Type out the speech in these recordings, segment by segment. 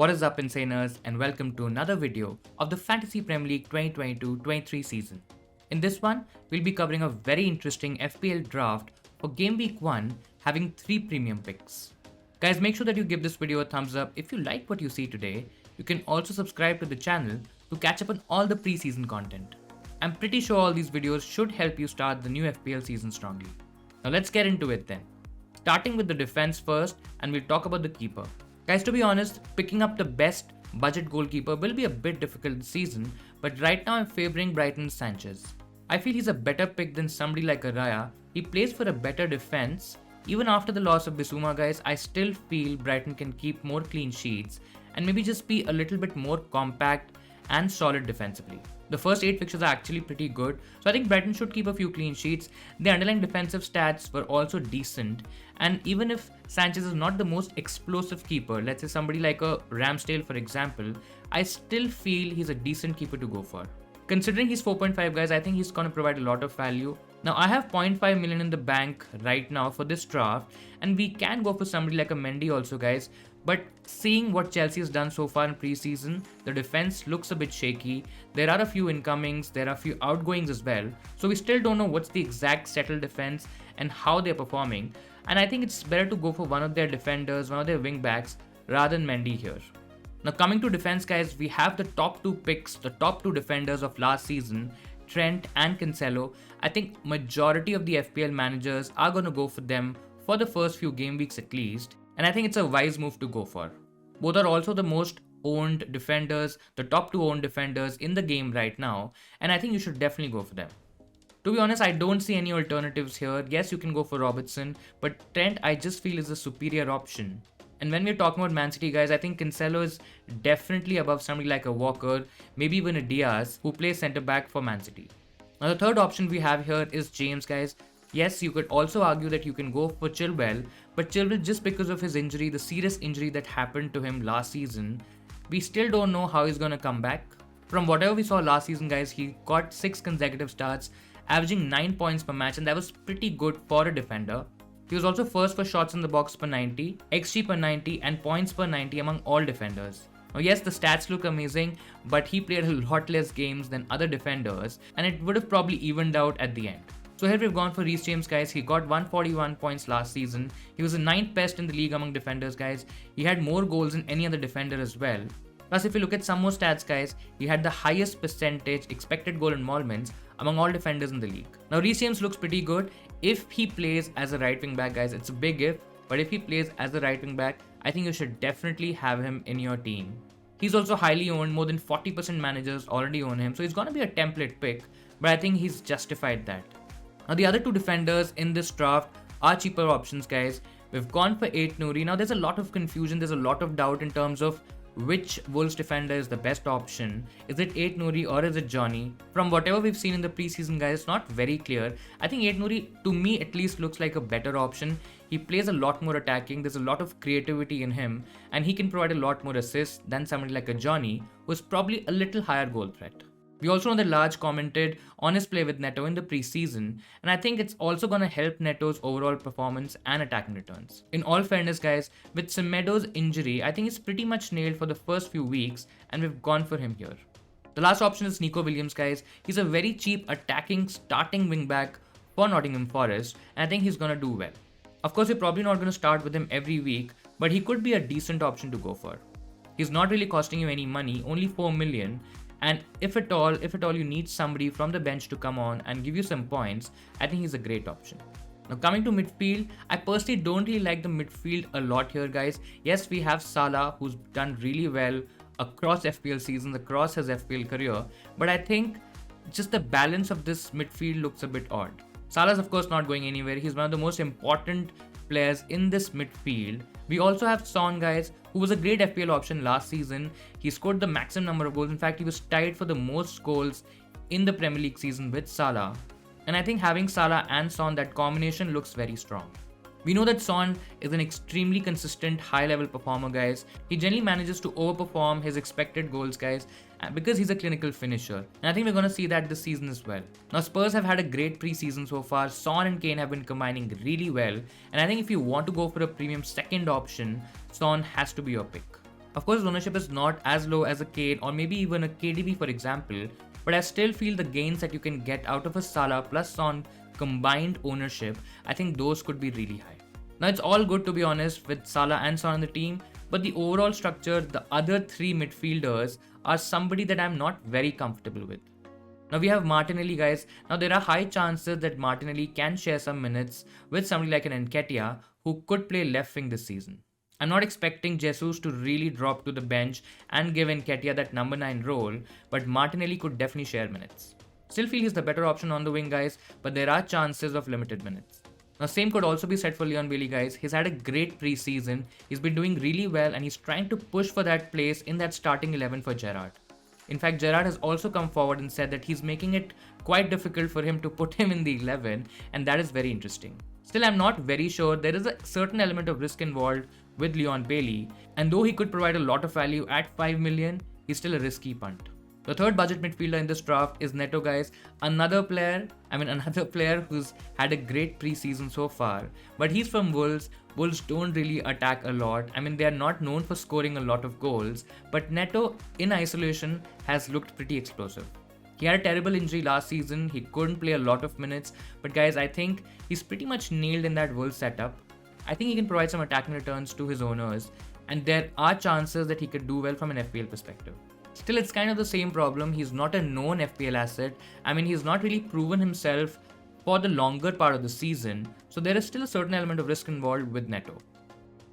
What is up, Insaners, and welcome to another video of the Fantasy Premier League 2022-23 season. In this one, we'll be covering a very interesting FPL draft for Game Week 1 having 3 premium picks. Guys, make sure that you give this video a thumbs up if you like what you see today. You can also subscribe to the channel to catch up on all the preseason content. I'm pretty sure all these videos should help you start the new FPL season strongly. Now let's get into it then. Starting with the defense first, and we'll talk about the keeper. Guys, to be honest, picking up the best budget goalkeeper will be a bit difficult this season, but right now I'm favouring Brighton's Sanchez. I feel he's a better pick than somebody like Araya. He plays for a better defense. Even after the loss of Bissouma, guys, I still feel Brighton can keep more clean sheets and maybe just be a little bit more compact and solid defensively. The first 8 fixtures are actually pretty good, so I think Brighton should keep a few clean sheets. The underlying defensive stats were also decent, and even if Sanchez is not the most explosive keeper, let's say somebody like a Ramsdale for example, I still feel he's a decent keeper to go for. Considering he's 4.5, guys, I think he's going to provide a lot of value. Now, I have 0.5 million in the bank right now for this draft, and we can go for somebody like a Mendy also, guys. But seeing what Chelsea has done so far in preseason, the defense looks a bit shaky. There are a few incomings, there are a few outgoings as well. So we still don't know what's the exact settled defense and how they're performing. And I think it's better to go for one of their defenders, one of their wing backs, rather than Mendy here. Now coming to defense, guys, we have the top 2 picks, the top 2 defenders of last season, Trent and Cancelo. I think majority of the FPL managers are going to go for them for the first few game weeks at least. And I think it's a wise move to go for. Both are also the most owned defenders, the top 2 owned defenders in the game right now. And I think you should definitely go for them. To be honest, I don't see any alternatives here. Yes, you can go for Robertson, but Trent I just feel is a superior option. And when we're talking about Man City, guys, I think Cancelo is definitely above somebody like a Walker, maybe even a Diaz, who plays centre back for Man City. Now the third option we have here is James, guys. Yes, you could also argue that you can go for Chilwell, but Chilwell, just because of his injury, the serious injury that happened to him last season, we still don't know how he's going to come back. From whatever we saw last season, guys, he got 6 consecutive starts, averaging 9 points per match, and that was pretty good for a defender. He was also first for shots in the box per 90, XG per 90, and points per 90 among all defenders. Now yes, the stats look amazing, but he played a lot less games than other defenders, and it would have probably evened out at the end. So here we've gone for Reece James, guys. He got 141 points last season. He was the 9th best in the league among defenders, guys. He had more goals than any other defender as well. Plus, if you look at some more stats, guys, he had the highest percentage expected goal involvements among all defenders in the league. Now, Reece James looks pretty good if he plays as a right wing back, guys. It's a big if, but if he plays as a right wing back, I think you should definitely have him in your team. He's also highly owned. More than 40% managers already own him, so he's going to be a template pick, but I think he's justified that. Now the other 2 defenders in this draft are cheaper options, guys. We've gone for Aït-Nouri. Now there's a lot of confusion, there's a lot of doubt in terms of which Wolves defender is the best option. Is it Aït-Nouri or is it Johnny? From whatever we've seen in the preseason, guys, it's not very clear. I think Aït-Nouri, to me at least, looks like a better option. He plays a lot more attacking, there's a lot of creativity in him, and he can provide a lot more assists than somebody like a Johnny, who's probably a little higher goal threat. We also know that Large commented on his play with Neto in the preseason, and I think it's also going to help Neto's overall performance and attacking returns. In all fairness, guys, with Semedo's injury, I think it's pretty much nailed for the first few weeks, and we've gone for him here. The last option is Nico Williams, guys. He's a very cheap attacking starting wingback for Nottingham Forest, and I think he's going to do well. Of course, you're probably not going to start with him every week, but he could be a decent option to go for. He's not really costing you any money, only 4 million. And if at all you need somebody from the bench to come on and give you some points, I think he's a great option. Now coming to midfield, I personally don't really like the midfield a lot here, guys. Yes, we have Salah, who's done really well across FPL seasons, across his FPL career, but I think just the balance of this midfield looks a bit odd. Salah's of course not going anywhere. He's one of the most important players in this midfield. We also have Son, guys, who was a great FPL option last season. He scored the maximum number of goals. In fact, he was tied for the most goals in the Premier League season with Salah. And I think having Salah and Son, that combination looks very strong. We know that Son is an extremely consistent high-level performer, guys. He generally manages to overperform his expected goals, guys, because he's a clinical finisher. And I think we're going to see that this season as well. Now, Spurs have had a great preseason so far. Son and Kane have been combining really well. And I think if you want to go for a premium second option, Son has to be your pick. Of course, his ownership is not as low as a Kane or maybe even a KDB for example, but I still feel the gains that you can get out of a Salah plus Son combined ownership, I think those could be really high. Now it's all good to be honest with Salah and Son on the team, but the overall structure, the other three midfielders are somebody that I'm not very comfortable with. Now we have Martinelli guys. Now there are high chances that Martinelli can share some minutes with somebody like an Nketiah who could play left wing this season. I'm not expecting Jesus to really drop to the bench and give Nketiah that number 9 role, but Martinelli could definitely share minutes. Still feel he's the better option on the wing guys, but there are chances of limited minutes. Now same could also be said for Leon Bailey guys. He's had a great pre-season, he's been doing really well and he's trying to push for that place in that starting 11 for Gerrard. In fact, Gerrard has also come forward and said that he's making it quite difficult for him to put him in the 11, and that is very interesting. Still, I'm not very sure. There is a certain element of risk involved with Leon Bailey, and though he could provide a lot of value at 5 million, he's still a risky punt. The third budget midfielder in this draft is Neto guys, another player who's had a great preseason so far, but he's from Wolves. Wolves don't really attack a lot. They are not known for scoring a lot of goals, but Neto in isolation has looked pretty explosive. He had a terrible injury last season, he couldn't play a lot of minutes, but guys, I think he's pretty much nailed in that Wolves setup. I think he can provide some attacking returns to his owners, and there are chances that he could do well from an FPL perspective. Still, it's kind of the same problem. He's not a known FPL asset. He's not really proven himself for the longer part of the season, so there is still a certain element of risk involved with Neto.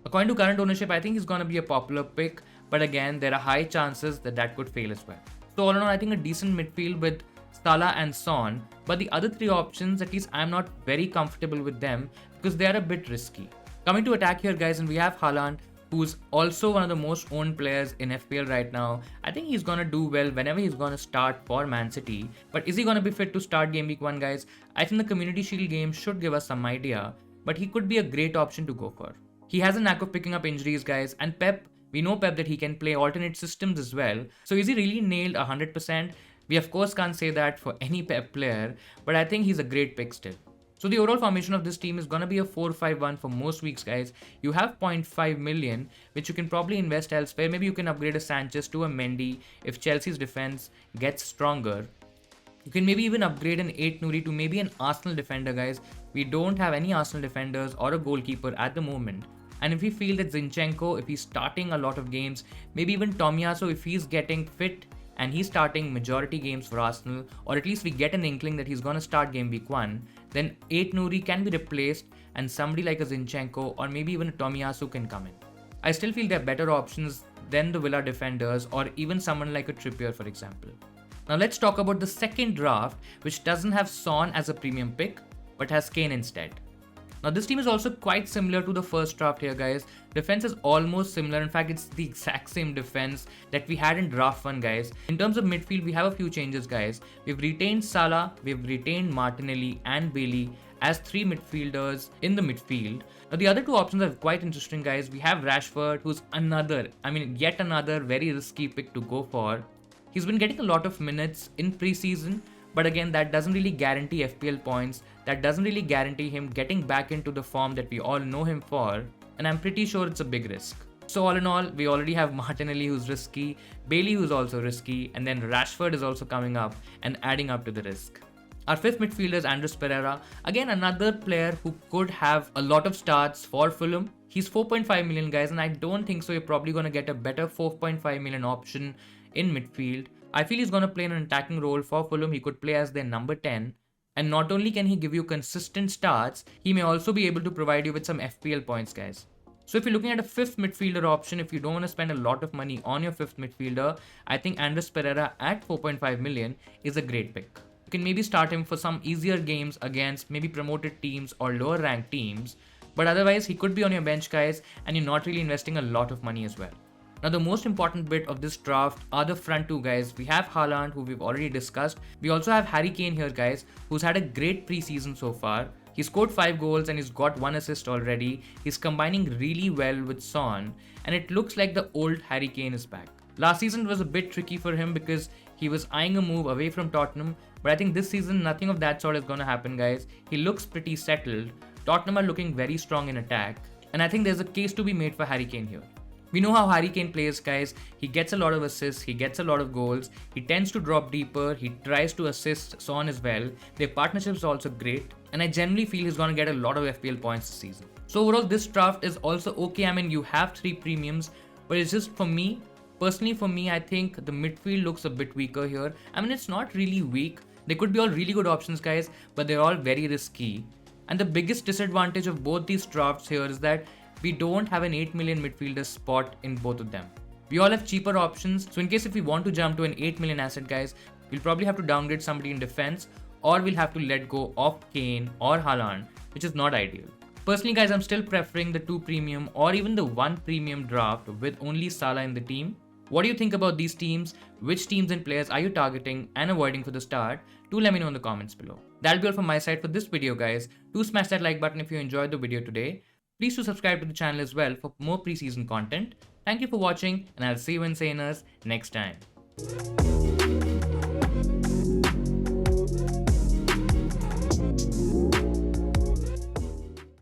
According to current ownership, I think he's going to be a popular pick, but again, there are high chances that that could fail as well. So all in all, I think a decent midfield with Salah and Son, but the other three options, at least I'm not very comfortable with them because they are a bit risky. Coming to attack here guys, and we have Haaland, who's also one of the most owned players in FPL right now. I think he's going to do well whenever he's going to start for Man City. But is he going to be fit to start Game Week 1 guys? I think the Community Shield game should give us some idea, but he could be a great option to go for. He has a knack of picking up injuries guys, and we know Pep that he can play alternate systems as well. So is he really nailed 100%? We of course can't say that for any Pep player, but I think he's a great pick still. So the overall formation of this team is going to be a 4-5-1 for most weeks guys. You have 0.5 million which you can probably invest elsewhere. Maybe you can upgrade a Sanchez to a Mendy if Chelsea's defense gets stronger. You can maybe even upgrade an 8 Nuri to maybe an Arsenal defender guys. We don't have any Arsenal defenders or a goalkeeper at the moment. And if we feel that Zinchenko, if he's starting a lot of games, maybe even Tomiyasu if he's getting fit and he's starting majority games for Arsenal, or at least we get an inkling that he's going to start Game Week 1, then 8 Nuri can be replaced and somebody like a Zinchenko or maybe even a Tomiyasu can come in. I still feel they're better options than the Villa defenders or even someone like a Trippier for example. Now let's talk about the second draft, which doesn't have Son as a premium pick but has Kane instead. Now this team is also quite similar to the first draft here guys. Defense is almost similar. In fact, it's the exact same defense that we had in draft 1 guys. In terms of midfield, we have a few changes guys. We've retained Salah, we've retained Martinelli and Bailey as 3 midfielders in the midfield. Now the other 2 options are quite interesting guys. We have Rashford, who's yet another very risky pick to go for. He's been getting a lot of minutes in preseason, but again, that doesn't really guarantee FPL points. That doesn't really guarantee him getting back into the form that we all know him for. And I'm pretty sure it's a big risk. So all in all, we already have Martinelli who's risky, Bailey who's also risky, and then Rashford is also coming up and adding up to the risk. Our 5th midfielder is Andres Pereira. Again, another player who could have a lot of starts for Fulham. He's 4.5 million guys, and I don't think so you're probably going to get a better 4.5 million option in midfield. I feel he's going to play in an attacking role for Fulham. He could play as their number 10. And not only can he give you consistent starts, he may also be able to provide you with some FPL points, guys. So if you're looking at a 5th midfielder option, if you don't want to spend a lot of money on your 5th midfielder, I think Andres Pereira at 4.5 million is a great pick. You can maybe start him for some easier games against maybe promoted teams or lower ranked teams. But otherwise, he could be on your bench, guys, and you're not really investing a lot of money as well. Now the most important bit of this draft are the front 2 guys. We have Haaland, who we've already discussed. We also have Harry Kane here guys, who's had a great preseason so far. He scored 5 goals and he's got 1 assist already. He's combining really well with Son, and it looks like the old Harry Kane is back. Last season was a bit tricky for him because he was eyeing a move away from Tottenham, but I think this season nothing of that sort is going to happen guys. He looks pretty settled. Tottenham are looking very strong in attack, and I think there's a case to be made for Harry Kane here. We know how Harry Kane plays, guys. He gets a lot of assists, he gets a lot of goals, he tends to drop deeper, he tries to assist Son as well. Their partnership is also great, and I generally feel he's going to get a lot of FPL points this season. So overall, this draft is also okay. I mean, you have 3 premiums, but it's just for me, personally for me, I think the midfield looks a bit weaker here. I mean, it's not really weak. They could be all really good options, guys, but they're all very risky. And the biggest disadvantage of both these drafts here is that we don't have an 8 million midfielder spot in both of them. We all have cheaper options, so in case if we want to jump to an 8 million asset, guys, we'll probably have to downgrade somebody in defense, or we'll have to let go of Kane or Haaland, which is not ideal. Personally, guys, I'm still preferring the 2 premium or even the 1 premium draft with only Salah in the team. What do you think about these teams? Which teams and players are you targeting and avoiding for the start? Do let me know in the comments below. That'll be all from my side for this video, guys. Do smash that like button if you enjoyed the video today. Please do subscribe to the channel as well for more preseason content. Thank you for watching, and I'll see you in Saners next time.